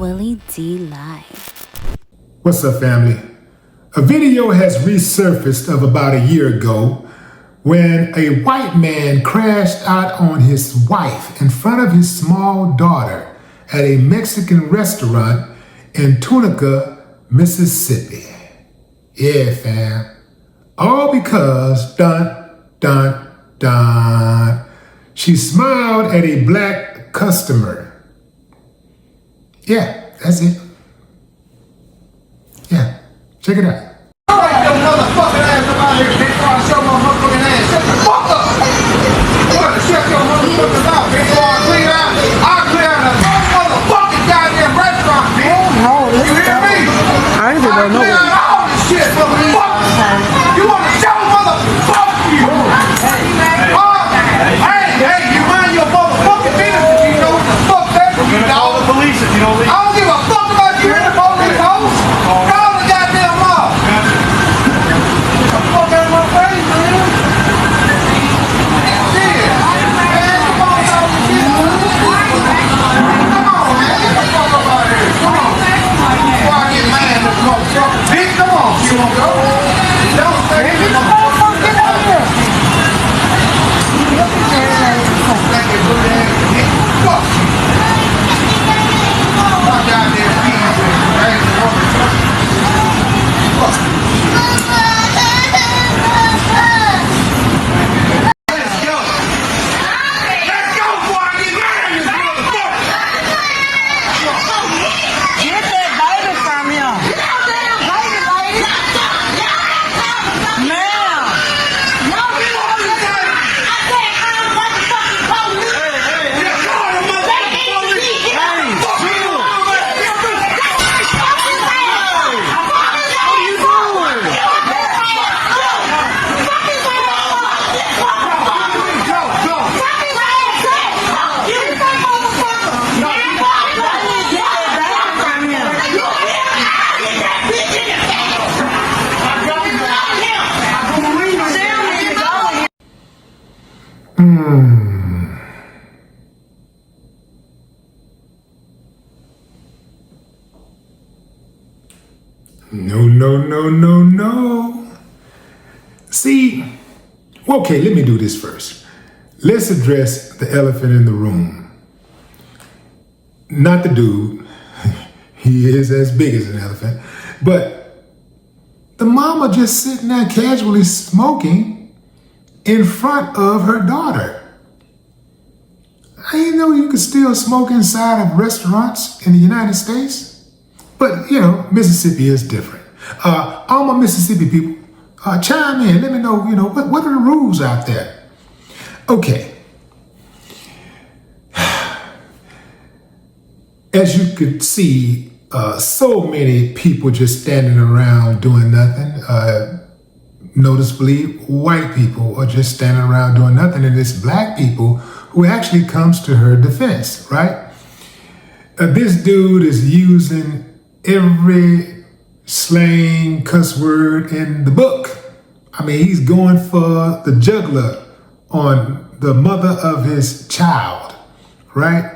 Willie D Live. What's up, family? A video has resurfaced of about a year ago when a white man crashed out on his wife in front of his small daughter at a Mexican restaurant in Tunica, Mississippi. Yeah, fam. All because, she smiled at a black customer. Yeah, that's it. Yeah, check it out. All right, your motherfucking ass up out here, bitch, or I'll show my motherfucking ass. Shut the fuck up! You wanna shut your motherfucking mouth, bitch, or I'll clear out a motherfucking goddamn restaurant, bitch. Oh, no, You hear me? I ain't gonna know clear out all this shit, motherfucker. You wanna show motherfucker you? Hey, you mind your motherfucking business if you know what the fuck that is, you know? Call the police if you don't leave. I don't give a fuck about you in the police, hoes. Call the goddamn mob. Fuck out of my face, man. Shit. Man, come on, y'all. Come on, man. Get the fuck up out of here. Come on. Before I get mad at this motherfucker. Bitch, come on. You won't go? Don't say this motherfucker. Get out of here. Thank you, good ass bitch. Fuck you. My goddamn penis is crazy. Fuck you. Let's go. Let's go before I get mad at this motherfucker. Get that baby from him. Ma'am. No. See, okay, let me do this first. Let's address the elephant in the room. Not the dude. He is as big as an elephant. But the mama just sitting there casually smoking in front of her daughter. I didn't know you could still smoke inside of restaurants in the United States. But, you know, Mississippi is different. All my Mississippi people, chime in. Let me know, what are the rules out there? Okay. As you could see, so many people just standing around doing nothing. Noticeably, white people are just standing around doing nothing, and it's black people who actually comes to her defense, right? This dude is using every slang cuss word in the book. I mean, he's going for the jugular on the mother of his child, right?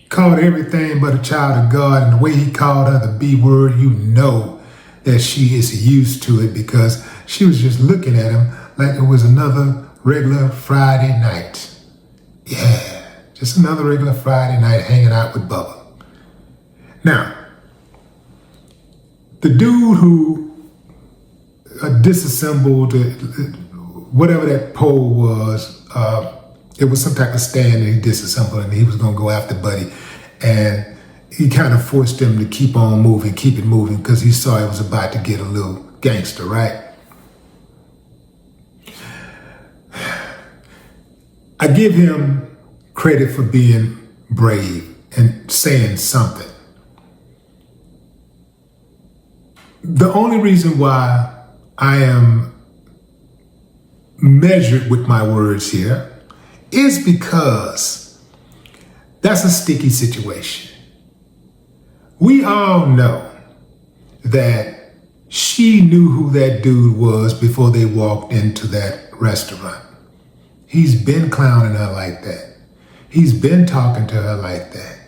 Called everything but a child of God, and the way he called her the B word, you know that she is used to it because she was just looking at him like it was another regular Friday night. Yeah, just another regular Friday night hanging out with Bubba. Now, the dude who disassembled whatever that pole was, it was some type of stand that he disassembled, and he was going to go after Buddy. And he kind of forced him to keep on moving, keep it moving, because he saw it was about to get a little gangster, right? I give him credit for being brave and saying something. The only reason why I am measured with my words here is because that's a sticky situation. We all know that she knew who that dude was before they walked into that restaurant. He's been clowning her like that. He's been talking to her like that.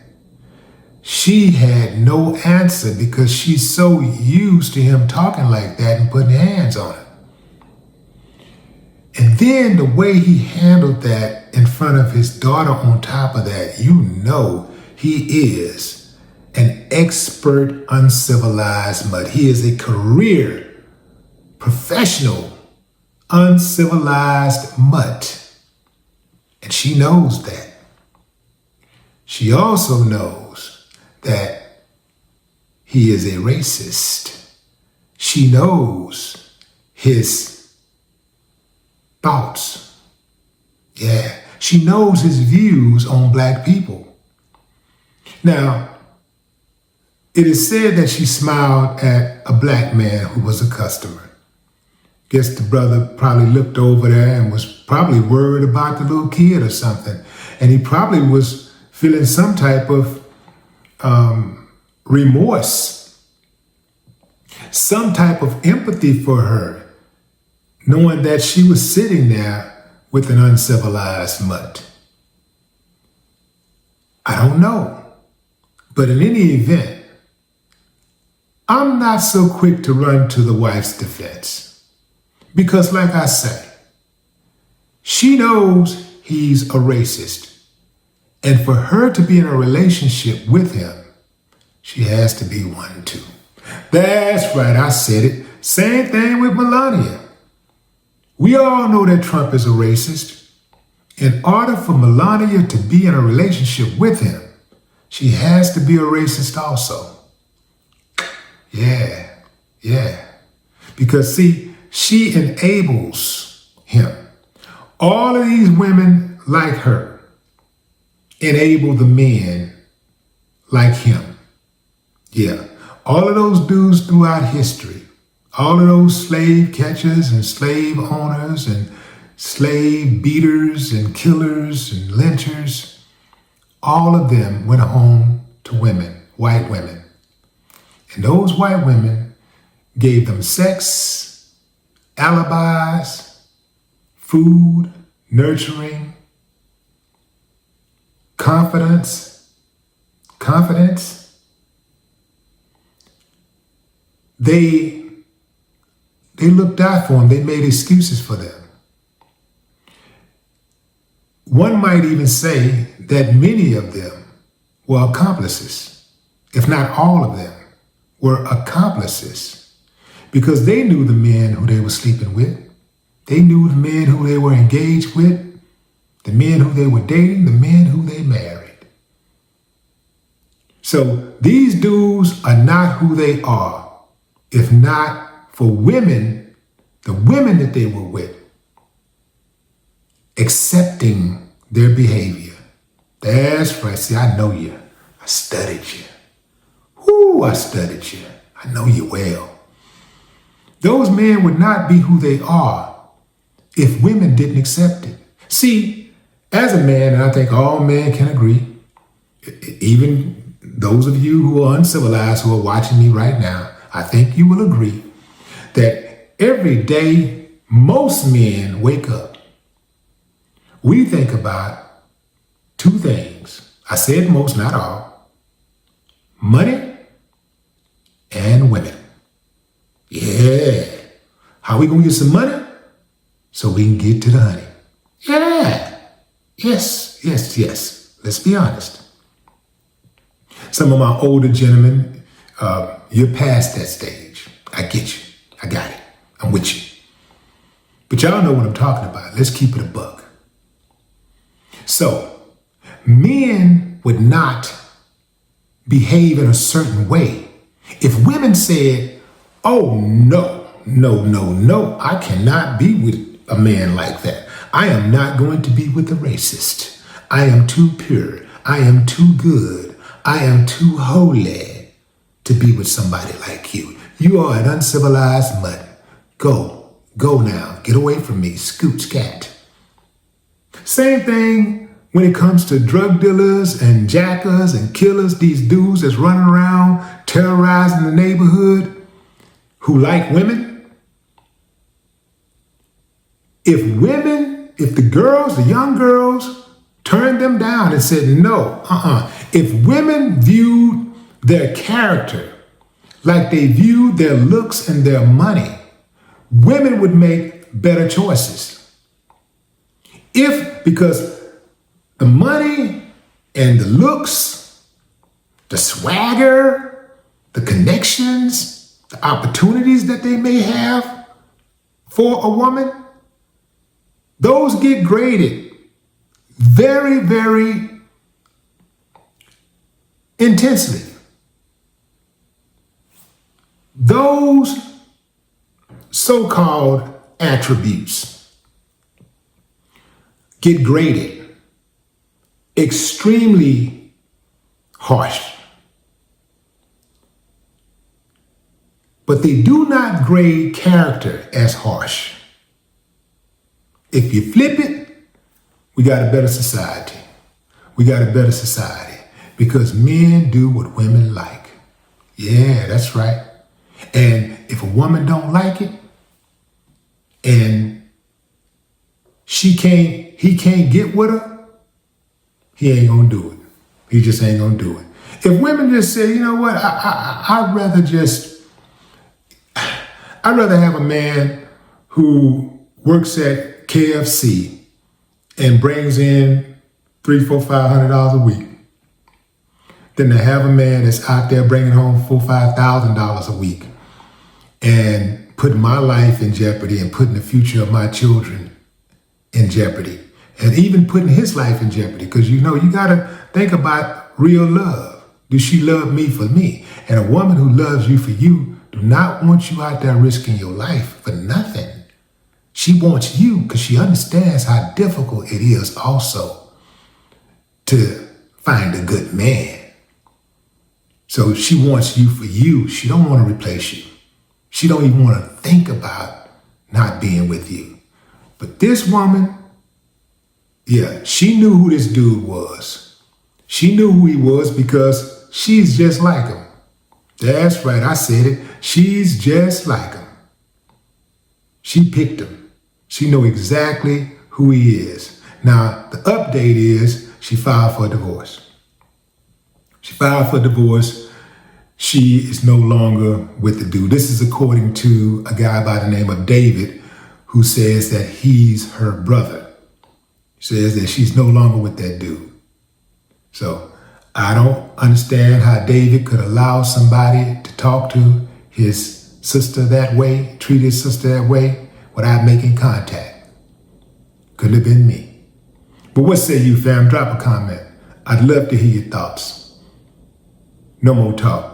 she had no answer because she's so used to him talking like that and putting hands on her. And then the way he handled that in front of his daughter on top of that, you know he is an expert uncivilized mutt. He is a career, professional, uncivilized mutt. And she knows that. She also knows that he is a racist. She knows his thoughts. Yeah, she knows his views on black people. Now, it is said that she smiled at a black man who was a customer. Guess the brother probably looked over there and was probably worried about the little kid or something. And he probably was feeling some type of remorse, some type of empathy for her, knowing that she was sitting there with an uncivilized mutt. I don't know. But in any event, I'm not so quick to run to the wife's defense. Because like I say, she knows he's a racist. And for her to be in a relationship with him, she has to be one too. That's right, I said it. Same thing with Melania. We all know that Trump is a racist. In order for Melania to be in a relationship with him, she has to be a racist also. Yeah. Because see, she enables him. All of these women like her enable the men like him. Yeah. All of those dudes throughout history, all of those slave catchers and slave owners and slave beaters and killers and lynchers, all of them went home to women, white women. And those white women gave them sex, alibis, food, nurturing, confidence. They looked out for them. They made excuses for them. One might even say that many of them were accomplices, if not all of them were accomplices. Because they knew the men who they were sleeping with. They knew the men who they were engaged with, the men who they were dating, the men who they married. So these dudes are not who they are, if not for women, the women that they were with, accepting their behavior. That's right. See, I know you. I studied you. Whoo, I studied you. I know you well. Those men would not be who they are if women didn't accept it. See, as a man, and I think all men can agree, even those of you who are uncivilized who are watching me right now, I think you will agree that every day most men wake up, we think about two things. I said most, not all. Money and women. Yeah. How we gonna get some money? So we can get to the honey. Yeah. Yes. Let's be honest. Some of my older gentlemen, you're past that stage. I get you. I got it. I'm with you. But y'all know what I'm talking about. Let's keep it a buck. So, men would not behave in a certain way if women said, oh, no, I cannot be with a man like that. I am not going to be with a racist. I am too pure. I am too good. I am too holy to be with somebody like you. You are an uncivilized mutt. Go now. Get away from me. Scoot scat. Same thing when it comes to drug dealers and jackers and killers, these dudes that's running around terrorizing the neighborhood who like women. If the girls, the young girls, turned them down and said, no, If women viewed their character like they viewed their looks and their money, women would make better choices. Because the money and the looks, the swagger, the connections, the opportunities that they may have for a woman, those get graded very, very intensely. Those so-called attributes get graded extremely harsh. But they do not grade character as harsh. If you flip it, we got a better society. We got a better society because men do what women like. Yeah, that's right. And if a woman don't like it and he can't get with her, he ain't gonna do it. He just ain't gonna do it. If women just say, you know what, I'd rather have a man who works at KFC and brings in $300, $400, $500 a week than to have a man that's out there bringing home $4,000, $5,000 a week and putting my life in jeopardy and putting the future of my children in jeopardy and even putting his life in jeopardy. Because you got to think about real love. Do she love me for me? And a woman who loves you for you do not want you out there risking your life for nothing. She wants you because she understands how difficult it is also to find a good man. So she wants you for you. She don't want to replace you. She don't even want to think about not being with you. But this woman, yeah, she knew who this dude was. She knew who he was because she's just like him. That's right, I said it. She's just like him. She picked him. She know exactly who he is. Now, the update is she filed for divorce. She filed for divorce. She is no longer with the dude. This is according to a guy by the name of David who says that he's her brother. Says that she's no longer with that dude. So I don't understand how David could allow somebody to talk to his sister that way, treat his sister that way without making contact. Could have been me. But what say you, fam? Drop a comment. I'd love to hear your thoughts. No more talk.